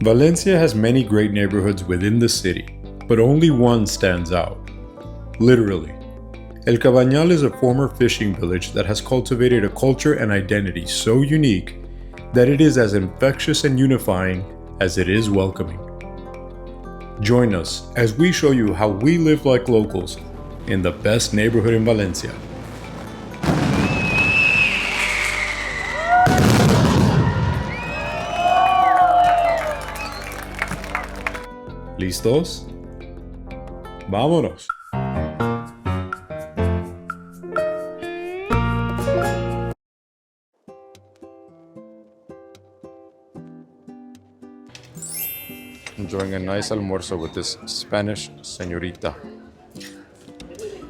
Valencia has many great neighborhoods within the city, but only one stands out. Literally. El Cabanyal is a former fishing village that has cultivated a culture and identity so unique that it is as infectious and unifying as it is welcoming. Join us as we show you how we live like locals in the best neighborhood in Valencia. ¿Listos? ¡Vámonos! Enjoying a nice almuerzo with this Spanish señorita.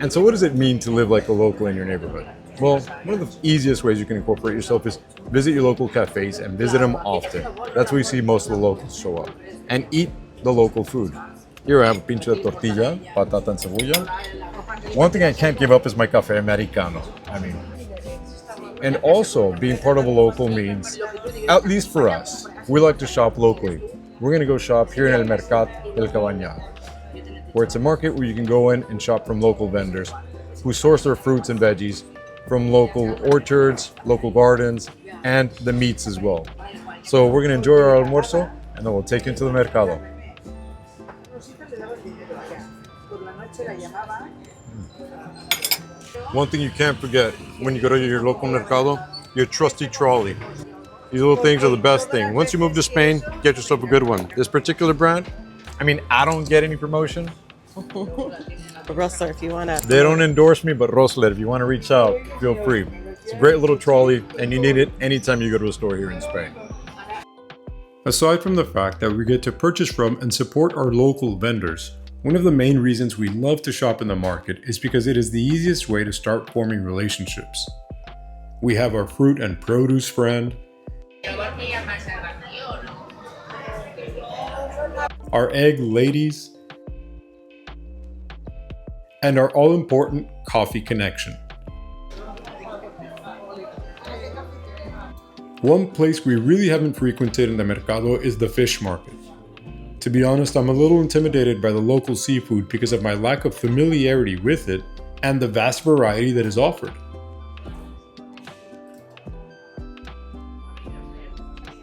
And so what does it mean to live like a local in your neighborhood? Well, one of the easiest ways you can incorporate yourself is visit your local cafes and visit them often. That's where you see most of the locals show up. And eat the local food. Here I have a pincho de tortilla, patata and cebolla. One thing I can't give up is my café americano. And also being part of a local means, at least for us, we like to shop locally. We're gonna go shop here in El Mercat del Cabanyal, where it's a market where you can go in and shop from local vendors who source their fruits and veggies from local orchards, local gardens, and the meats as well. So we're gonna enjoy our almuerzo and then we'll take you into the mercado. One thing you can't forget when you go to your local mercado, your trusty trolley. These little things are the best thing. Once you move to Spain, get yourself a good one. This particular brand, I don't get any promotion. Rosler, if you want to. They don't endorse me, but Rosler, if you want to reach out, feel free. It's a great little trolley, and you need it anytime you go to a store here in Spain. Aside from the fact that we get to purchase from and support our local vendors, one of the main reasons we love to shop in the market is because it is the easiest way to start forming relationships. We have our fruit and produce friend, our egg ladies, and our all-important coffee connection. One place we really haven't frequented in the mercado is the fish market. To be honest, I'm a little intimidated by the local seafood because of my lack of familiarity with it and the vast variety that is offered.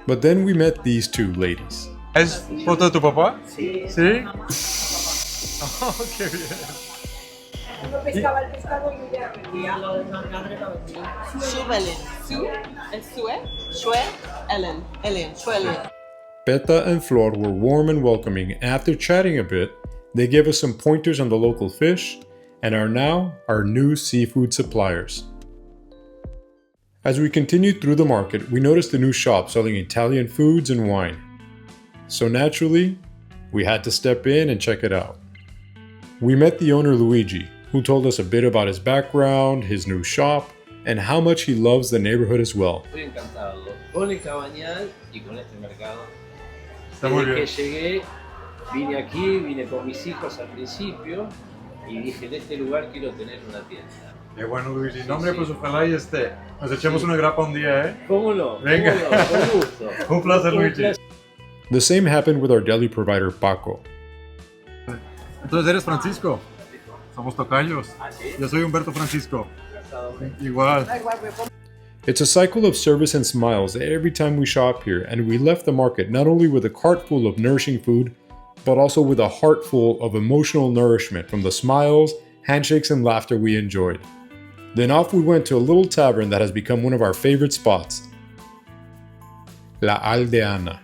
But then we met these two ladies. ¿Es foto de tu papá? Sí. ¿Sí? Oh, qué bien. Peta and Flor were warm and welcoming, and after chatting a bit, they gave us some pointers on the local fish and are now our new seafood suppliers. As we continued through the market, we noticed a new shop selling Italian foods and wine. So naturally, we had to step in and check it out. We met the owner Luigi, who told us a bit about his background, his new shop, and how much he loves the neighborhood as well. Estoy encantado con el Cabanyal y con este mercado. Está muy bien. Desde que llegué, vine aquí, vine con mis hijos al principio y dije, en este lugar quiero tener una tienda. Qué bueno, Luigi. No, hombre, pues ojalá y nos echemos una grapa un día, ¿eh? ¿Cómo no? Venga. ¿Cómo no? Con gusto. Un placer, Luigi. The same happened with our deli provider Paco. Entonces, ¿eres Francisco? Somos tocayos. Yo soy Humberto Francisco. Igual. It's a cycle of service and smiles every time we shop here, and we left the market not only with a cart full of nourishing food, but also with a heart full of emotional nourishment from the smiles, handshakes, and laughter we enjoyed. Then off we went to a little tavern that has become one of our favorite spots, La Aldeana.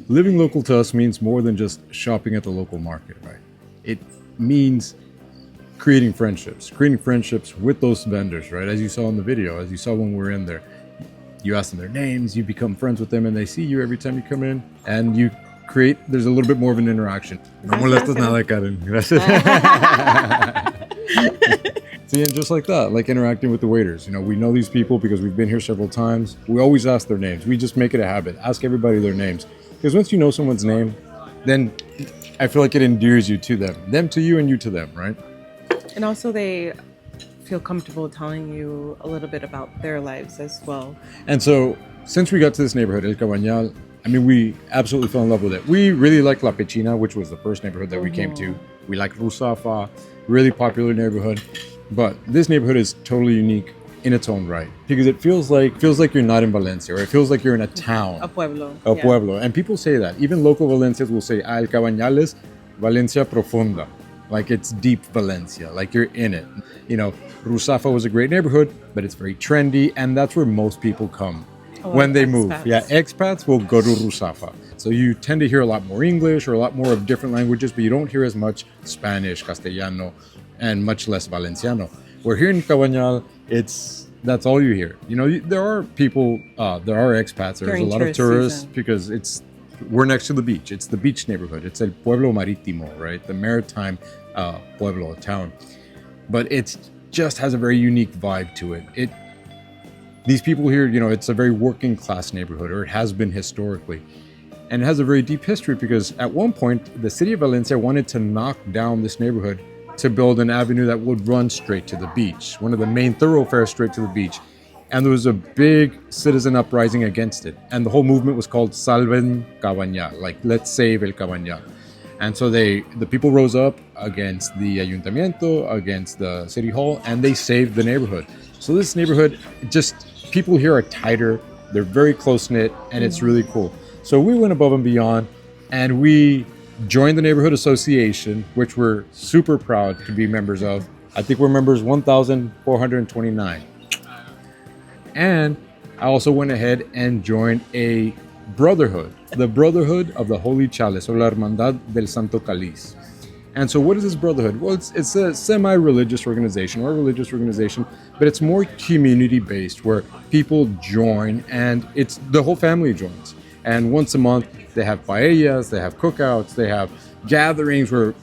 Living local to us means more than just shopping at the local market, right? It means creating friendships with those vendors, right? As you saw in the video, as you saw when we were in there, you ask them their names, you become friends with them, and they see you every time you come in, and there's a little bit more of an interaction. No molestas nada, Karen. Gracias. See, and just like that, like interacting with the waiters. We know these people because we've been here several times. We always ask their names. We just make it a habit. Ask everybody their names. Because once you know someone's name, then I feel like it endears you to them to you, and you to them, right? And also they feel comfortable telling you a little bit about their lives as well. And so, since we got to this neighborhood, El Cabanyal, I mean, we absolutely fell in love with it. We really liked La Pechina, which was the first neighborhood that we came to. We like Rusafa, really popular neighborhood. But this neighborhood is totally unique in its own right because it feels like you're not in Valencia, or it feels like you're in a town. A pueblo. A pueblo. And people say that. Even local Valencians will say, El Cabanyal is Valencia Profunda. Like it's deep Valencia, like you're in it. You know, Rusafa was a great neighborhood, but it's very trendy, and that's where most people come when they move. Yeah, expats will go to Rusafa. So you tend to hear a lot more English or a lot more of different languages, but you don't hear as much Spanish, Castellano, and much less Valenciano. Where here in Cabanyal, that's all you hear. You know, there are people, there are expats. There's a lot of tourists season. Because we're next to the beach. It's the beach neighborhood. It's El Pueblo Marítimo, right? The maritime pueblo town. But it just has a very unique vibe to it. These people here, you know, it's a very working class neighborhood, or it has been historically. And it has a very deep history because at one point, the city of Valencia wanted to knock down this neighborhood to build an avenue that would run straight to the beach, one of the main thoroughfares straight to the beach. And there was a big citizen uprising against it. And the whole movement was called Salven Cabanyal, like let's save El Cabanyal. And so the people rose up against the ayuntamiento, against the city hall, and they saved the neighborhood. So this neighborhood, people here are tighter, they're very close-knit, and it's really cool. So we went above and beyond, and we joined the neighborhood association, which we're super proud to be members of. I think we're members 1,429. And I also went ahead and joined a brotherhood, the Brotherhood of the Holy Chalice, or La Hermandad del Santo Cáliz. And so what is this brotherhood? Well, it's a semi-religious organization, or a religious organization, but it's more community-based, where people join, and it's the whole family joins. And once a month, they have paellas, they have cookouts, they have gatherings where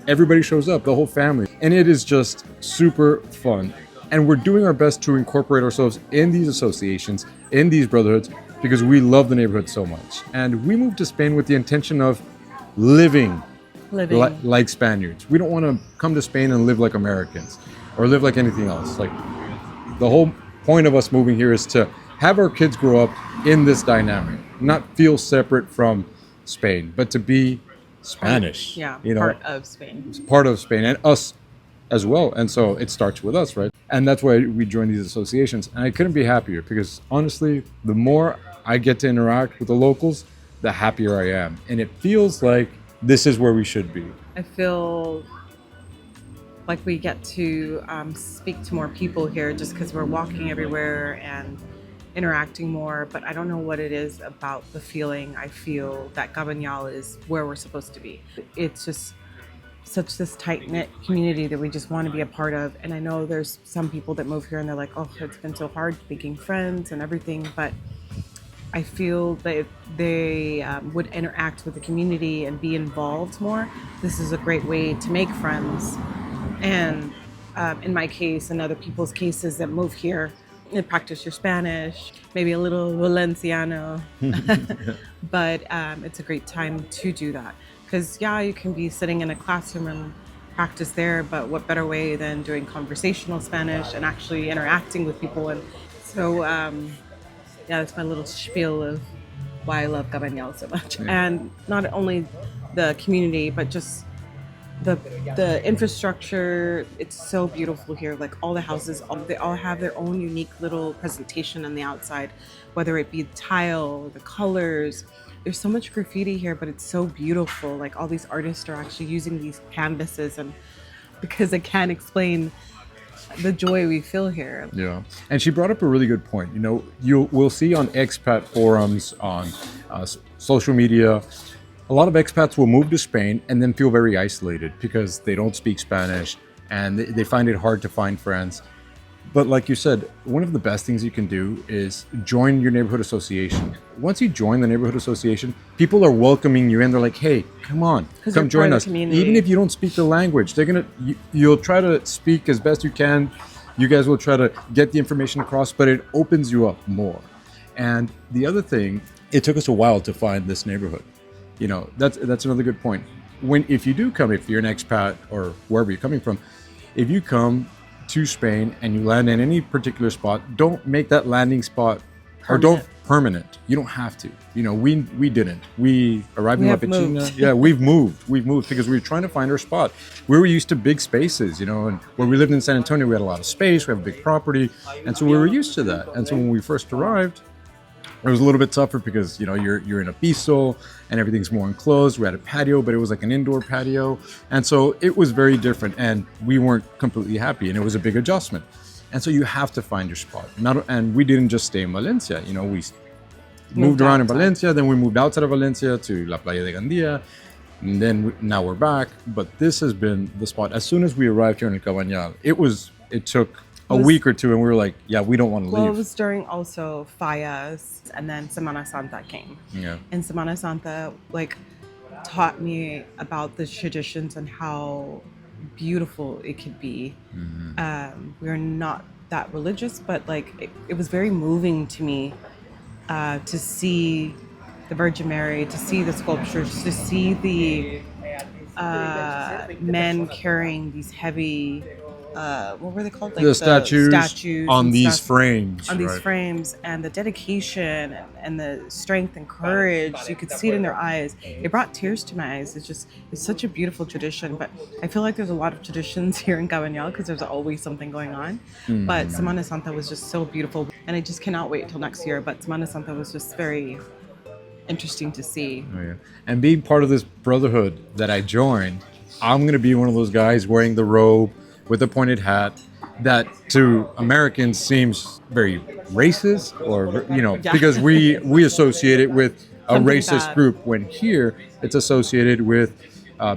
everybody shows up, the whole family. And it is just super fun. And we're doing our best to incorporate ourselves in these associations, in these brotherhoods, because we love the neighborhood so much. And we moved to Spain with the intention of living. Like Spaniards. We don't want to come to Spain and live like Americans or live like anything else. Like the whole point of us moving here is to have our kids grow up in this dynamic, not feel separate from Spain, but to be Spanish. Yeah, you know, part of Spain. Part of Spain, and us as well. And so it starts with us, right? And that's why we join these associations. And I couldn't be happier because honestly, the more I get to interact with the locals, the happier I am. And it feels like this is where we should be. I feel like we get to speak to more people here just because we're walking everywhere and interacting more, but I don't know what it is about the feeling I feel that Cabanyal is where we're supposed to be. It's just such this tight-knit community that we just want to be a part of. And I know there's some people that move here and they're like, oh, it's been so hard making friends and everything, but I feel that if they would interact with the community and be involved more, this is a great way to make friends. And in my case and other people's cases that move here, and practice your Spanish, maybe a little Valenciano, but it's a great time to do that. Because yeah, you can be sitting in a classroom and practice there, but what better way than doing conversational Spanish and actually interacting with people. And so yeah, that's my little spiel of why I love Cabanyal so much. And not only the community, but just the infrastructure. It's so beautiful here. Like all the houses, they all have their own unique little presentation on the outside, whether it be the tile, the colors. There's so much graffiti here, but it's so beautiful. Like all these artists are actually using these canvases, and because I can't explain the joy we feel here. Yeah, and she brought up a really good point. You know, we'll see on expat forums, on social media, a lot of expats will move to Spain and then feel very isolated because they don't speak Spanish and they find it hard to find friends. But like you said, one of the best things you can do is join your neighborhood association. Once you join the neighborhood association, people are welcoming you in. They're like, hey, come on, come join us. Even if you don't speak the language, you'll try to speak as best you can. You guys will try to get the information across, but it opens you up more. And the other thing, it took us a while to find this neighborhood. You know, that's another good point. If you do come, if you're an expat or wherever you're coming from, if you come, to Spain and you land in any particular spot, don't make that landing spot or don't permanent. You don't have to. You know, we didn't. We arrived in La Pechina. Yeah, we've moved because we were trying to find our spot. We were used to big spaces, you know, and where we lived in San Antonio, we had a lot of space, we have a big property, and so we were used to that. And so when we first arrived, it was a little bit tougher because, you know, you're in a piso and everything's more enclosed. We had a patio, but it was like an indoor patio. And so it was very different and we weren't completely happy and it was a big adjustment. And so you have to find your spot. And we didn't just stay in Valencia. You know, we moved around in Valencia, then we moved outside of Valencia to La Playa de Gandia. And then now we're back. But this has been the spot. As soon as we arrived here in El Cabanyal, it took a week or two and we were like, yeah, we don't want to leave. Well, it was during also Fallas and then Semana Santa came. Yeah. And Semana Santa like taught me about the traditions and how beautiful it could be. We're not that religious, but like it was very moving to me to see the Virgin Mary, to see the sculptures, to see the men carrying these heavy what were they called? Like the statues on these frames. On these frames, and the dedication and the strength and courage. You could see it in their eyes. It brought tears to my eyes. It's such a beautiful tradition. But I feel like there's a lot of traditions here in Cabanyal because there's always something going on. But Semana Santa was just so beautiful. And I just cannot wait till next year. But Semana Santa was just very interesting to see. Oh, yeah. And being part of this brotherhood that I joined, I'm going to be one of those guys wearing the robe with a pointed hat that to Americans seems very racist or, you know, because we associate it with a something racist bad. Group when here it's associated with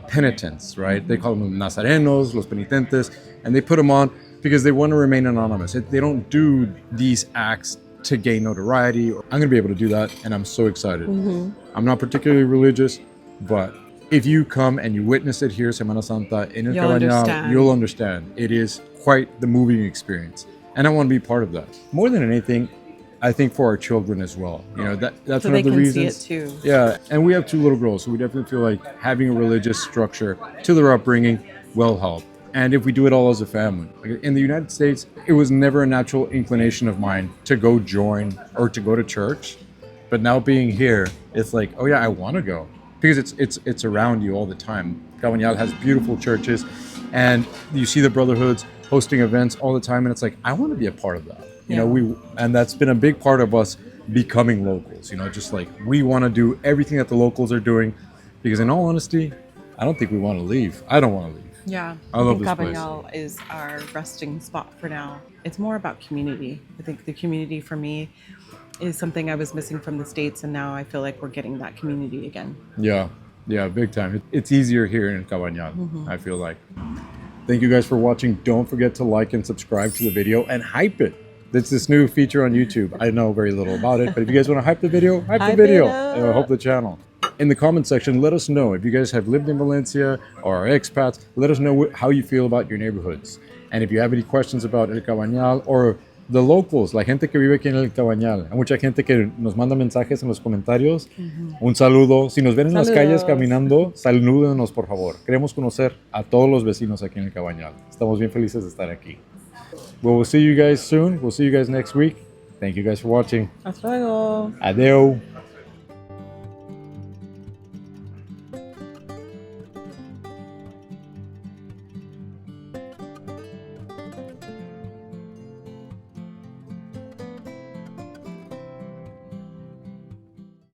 penitents, right? They call them Nazarenos, los penitentes, and they put them on because they want to remain anonymous. They don't do these acts to gain notoriety. I'm going to be able to do that and I'm so excited. I'm not particularly religious, but if you come and you witness it here, Semana Santa, in El Cabanyal, you'll understand. It is quite the moving experience. And I want to be part of that. More than anything, I think for our children as well. You know, that's so one of the reasons. So they can see it too. Yeah, and we have 2 little girls, so we definitely feel like having a religious structure to their upbringing will help. And if we do it all as a family. Like in the United States, it was never a natural inclination of mine to go join or to go to church. But now being here, it's like, oh yeah, I want to go. Because it's around you all the time. Cabanyal has beautiful churches and you see the brotherhoods hosting events all the time and it's like, I want to be a part of that. You know, and that's been a big part of us becoming locals, you know, just like we want to do everything that the locals are doing because in all honesty, I don't think we want to leave. I don't want to leave. Yeah, I love this Cabanyal place. is our resting spot for now. It's more about community. I think the community for me is something I was missing from the States, and now I feel like we're getting that community again. Yeah, big time. It's easier here in Cabanyal, I feel like. Thank you guys for watching. Don't forget to like and subscribe to the video and hype it. It's this new feature on YouTube. I know very little about it, but if you guys want to hype the video, hype the video. Help the channel. In the comment section, let us know if you guys have lived in Valencia or are expats. Let us know how you feel about your neighborhoods. And if you have any questions about El Cabanyal or the locals, la gente que vive aquí en El Cabanyal. Hay mucha gente que nos manda mensajes en los comentarios. Un saludo. Si nos ven en las calles caminando, salúdenos por favor. Queremos conocer a todos los vecinos aquí en El Cabanyal. Estamos bien felices de estar aquí. Well, we'll see you guys soon. We'll see you guys next week. Thank you guys for watching. Hasta luego. Adeu.